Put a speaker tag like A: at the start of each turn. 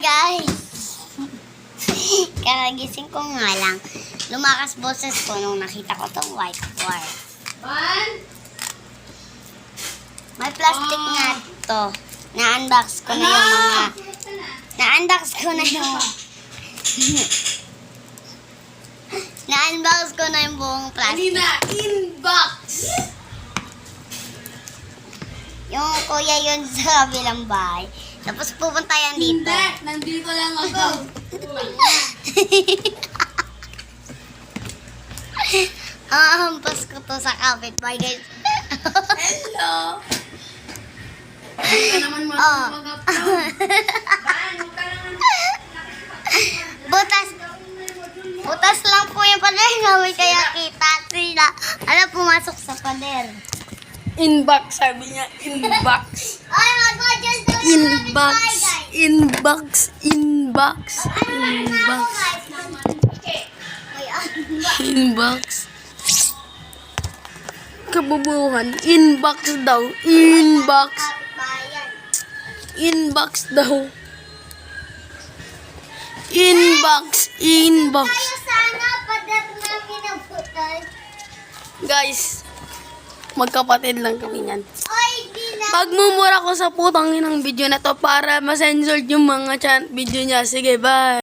A: Guys, kakagising ko nga lang. Lumakas boses ko nung nakita ko tong whiteboard. May plastic nga to. Na-unbox ko na yung mga... Na-unbox ko na yung... Na-unbox ko na yung buong plastic.
B: Inbox!
A: Yung kuya yun sa kabilang bahay. Tapos pupunta yan dito.
B: Hindi, nandito lang ako.
A: Hampas ko to sa kapitbahay, guys.
B: Hello! Hindi ka naman
A: Oh.
B: mag-upload.
A: Butas lang po yung pader namin kaya kita sila. Ano, pumasok sa pader.
B: Inbox, sabi niya. Inbox.
A: Ay, mag-adjust daw yung
B: Inbox. Inbox. Inbox. Inbox. Inbox. Kabubuhan. Inbox daw. Inbox. Inbox daw. Inbox. Inbox.
A: Kaya sana pader namin ang butas.
B: Guys, magkapatid lang kami yan.
A: Ay, di na.
B: Pagmumura ko sa putang inang video na to para ma-censored yung mga video niya. Sige, bye.